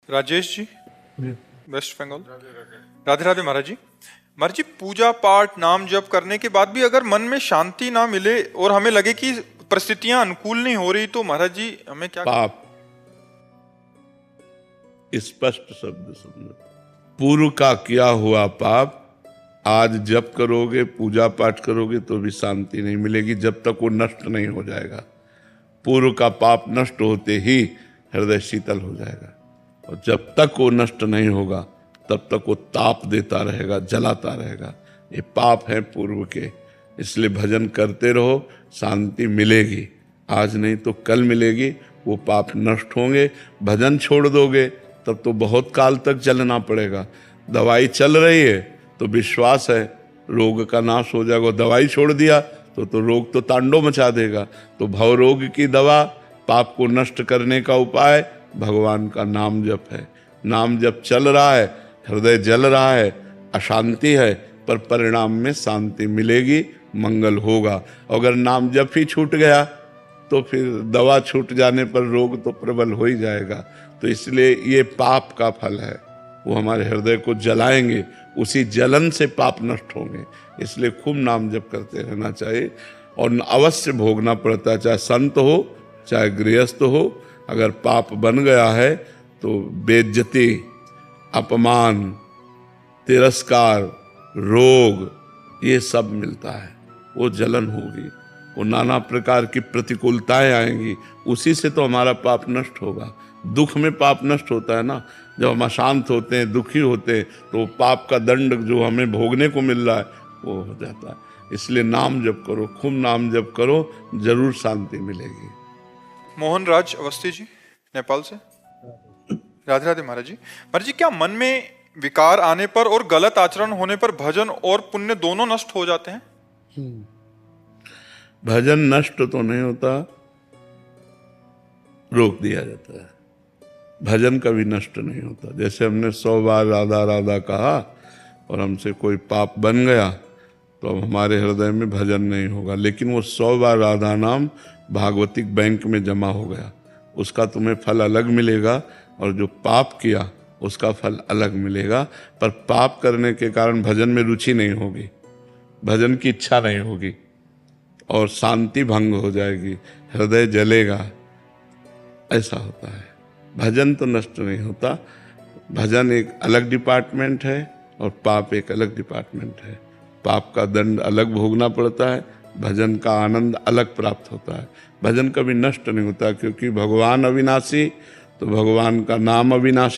Rajesh ji, waste Bengal. Radhe Radhe महाराज जी। महाराज जी, पूजा पाठ नाम जप करने के बाद भी अगर मन में शांति ना मिले और हमें लगे कि परिस्थितियां अनुकूल नहीं हो रही, तो महाराज जी हमें क्या? पाप, स्पष्ट शब्द समझो। पूर्व का किया हुआ पाप आज जप करोगे, पूजा पाठ करोगे तो भी शांति नहीं मिलेगी जब तक वो नष्ट नहीं हो जाएगा। पूर्व का पाप नष्ट होते ही हृदय शीतल हो जाएगा, और जब तक वो नष्ट नहीं होगा तब तक वो ताप देता रहेगा, जलाता रहेगा। ये पाप है पूर्व के, इसलिए भजन करते रहो, शांति मिलेगी। आज नहीं तो कल मिलेगी, वो पाप नष्ट होंगे। भजन छोड़ दोगे तब तो बहुत काल तक चलना पड़ेगा। दवाई चल रही है तो विश्वास है रोग का नाश हो जाएगा, दवाई छोड़ दिया तो रोग तो तांडव मचा देगा। तो भव रोग की दवा, पाप को नष्ट करने का उपाय भगवान का नाम जप है। नाम जप चल रहा है, हृदय जल रहा है, अशांति है, पर परिणाम में शांति मिलेगी, मंगल होगा। अगर नाम जप ही छूट गया तो फिर दवा छूट जाने पर रोग तो प्रबल हो ही जाएगा। तो इसलिए ये पाप का फल है, वो हमारे हृदय को जलाएंगे, उसी जलन से पाप नष्ट होंगे। इसलिए खूब नाम जप करते रहना चाहिए, और अवश्य भोगना पड़ता है, चाहे संत हो चाहे गृहस्थ हो। अगर पाप बन गया है तो बेइज्जती, अपमान, तिरस्कार, रोग, ये सब मिलता है। वो जलन होगी, वो नाना प्रकार की प्रतिकूलताएं आएंगी, उसी से तो हमारा पाप नष्ट होगा। दुख में पाप नष्ट होता है ना, जब हम अशांत होते हैं, दुखी होते हैं, तो पाप का दंड जो हमें भोगने को मिल रहा है वो हो जाता है। इसलिए नाम जप करो, खूब नाम जप करो, जरूर शांति मिलेगी। मोहन राज अवस्थी जी, नेपाल से। राधे राधे महाराज जी। महाराज जी, क्या मन में विकार आने पर और गलत आचरण होने पर भजन और पुण्य दोनों नष्ट हो जाते हैं? भजन नष्ट तो नहीं होता, रोक दिया जाता है। भजन कभी नष्ट नहीं होता। जैसे हमने 100 बार राधा राधा कहा और हमसे कोई पाप बन गया तो अब हमारे हृदय में भजन नहीं होगा, लेकिन वो 100 बार राधा नाम भागवतिक बैंक में जमा हो गया, उसका तुम्हें फल अलग मिलेगा, और जो पाप किया उसका फल अलग मिलेगा। पर पाप करने के कारण भजन में रुचि नहीं होगी, भजन की इच्छा नहीं होगी, और शांति भंग हो जाएगी, हृदय जलेगा। ऐसा होता है। भजन तो नष्ट नहीं होता। भजन एक अलग डिपार्टमेंट है और पाप एक अलग डिपार्टमेंट है। पाप का दंड अलग भोगना पड़ता है, भजन का आनंद अलग प्राप्त होता है। भजन कभी नष्ट नहीं होता, क्योंकि भगवान अविनाशी, तो भगवान का नाम अविनाशी।